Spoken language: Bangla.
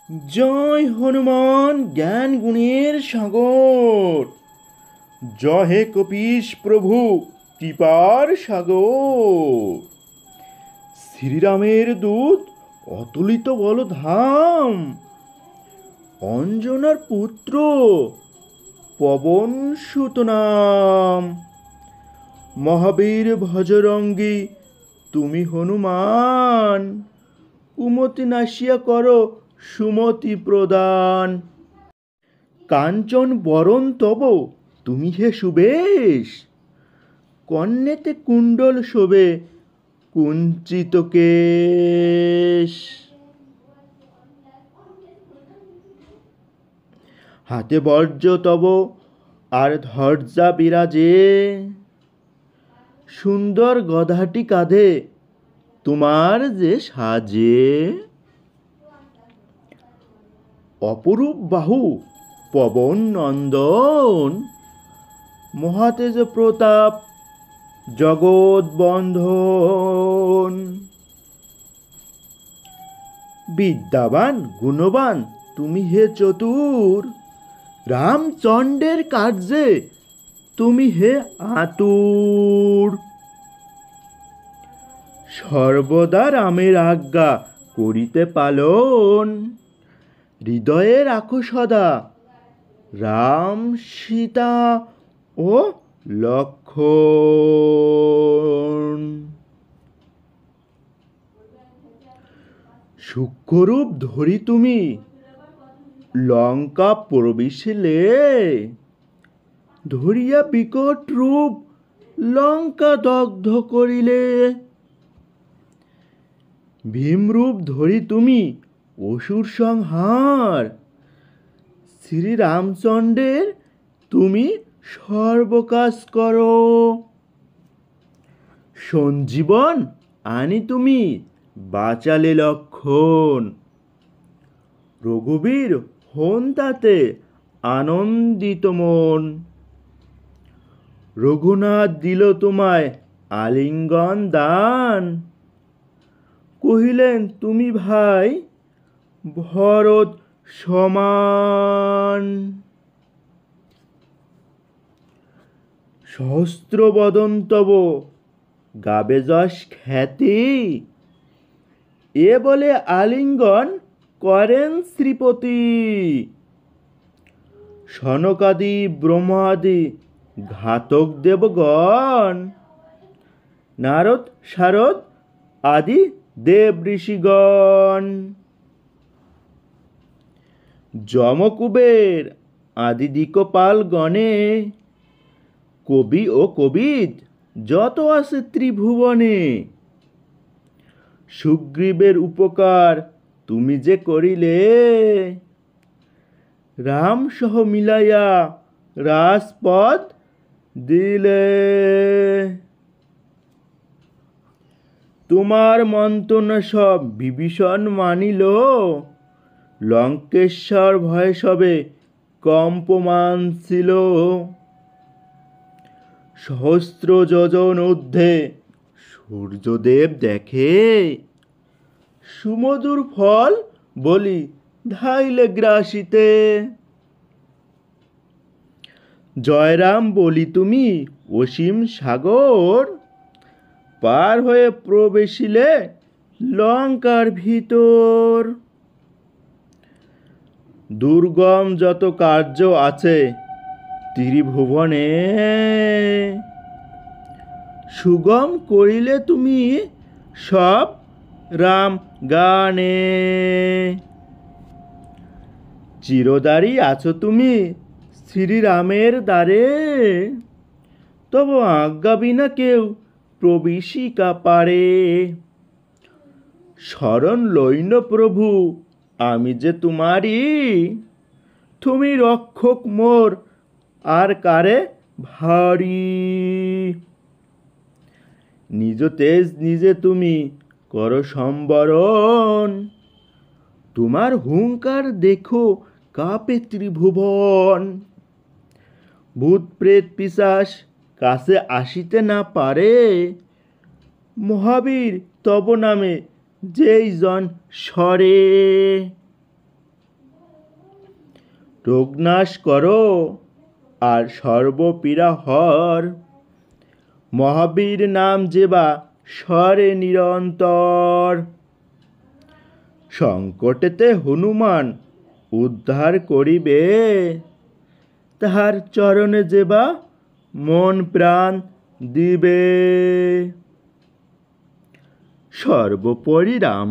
জয় হনুমান জ্ঞান গুণের সাগর। জয় হে কপীশ প্রভু কৃপার সাগর। শ্রীরামের দূত অতুলিত বলধাম, অঞ্জনার পুত্র পবন সুত নাম। মহাবীর ভজরঙ্গী তুমি হনুমান, কুমতি নাশিয়া করো সুমতি প্রদান। কাঞ্চন বরণ তব তুমি হে সুবেশ, কর্ণেতে কুণ্ডল শোভে কুঞ্চিত কেশ। হাতে বর্জ্য তব আর ধ্বজা বিরাজে, সুন্দর গধাটি কাঁধে তোমার যে সাজে। অপরূপ বাহু পবন নন্দন, মহাতেজ প্রতাপ জগৎ বন্ধন। বিদ্যাবান গুণবান তুমি হে চতুর, রামচন্দ্রের কার্যে তুমি হে আতুর। সর্বদা রামের আজ্ঞা করিতে পালন, হৃদয়ে রাখো সদা রাম সীতা ও লক্ষ্মণ। সূক্ষ্মরূপ ধরি তুমি লঙ্কা প্রবেশিলে, ধরিয়া বিকট রূপ লঙ্কা দগ্ধ করিলে। ভীমরূপ ধরি তুমি অসুর সংহার, শ্রীরামচন্দ্রের তুমি সর্বকাজ করো। সঞ্জীবন আনি তুমি বাঁচালে লক্ষণ, রঘুবীর হন তাতে আনন্দিত মন। রঘুনাথ দিল তোমায় আলিঙ্গন দান, কহিলেন তুমি ভাই ভরত সমান। সহস্র বদন তব গাবে যশ খ্যাতি, এ বলে আলিঙ্গন করেন শ্রীপতি। সনকাদি ব্রহ্মাদি ঘাতক দেবগণ, নারদ শারদ আদি দেব ঋষিগণ। যমকুবের আদি দিকপাল গণে, কবি ও কবিদ যত আছে ত্রিভুবনে। সুগ্রীবের উপকার তুমি যে করিলে, রাম সহ মিলাইয়া রাজপদ দিলে। তোমার মন্ত্রণা সব বিভীষণ মানিল, লঙ্কেশ্বর ভয়ে সবে কম্পমান ছিল। সহস্র যোজন ঊর্ধ্বে সূর্যদেব দেখে, সুমধুর ফল বলি ধাইলে গ্রাসিতে। জয়রাম বলি তুমি অসীম সাগর, পার হয়ে প্রবেশিলে লঙ্কার ভিতর। দুর্গম যত কার্য আছে ত্রিভুবনে, সুগম করিলে তুমি সব রাম গানে। চিরদারি আছো তুমি শ্রীরামের দ্বারে, তব আজ্ঞা বিনা কেউ প্রবেশিকা পারে। শরণ লইন প্রভু আমি যে তোমারি, তুমি রক্ষক মোর আর কারে ভারী। নিজ তেজ নিজে তুমি করো সম্বরণ, তোমার হুঙ্কার দেখো কাঁপে ত্রিভুবন। ভূত প্রেত পিশাচ কাছে আসিতে না পারে, মহাবীর তব নামে যেই জন সরে। রোগনাশ করো আর সর্বপীড়া হর। মহাবীর নাম যেবা স্বরে নিরন্তর। সংকটেতে হনুমান উদ্ধার করিবে, তাহার চরণে যেবা মন প্রাণ দিবে। সর্বোপরি রাম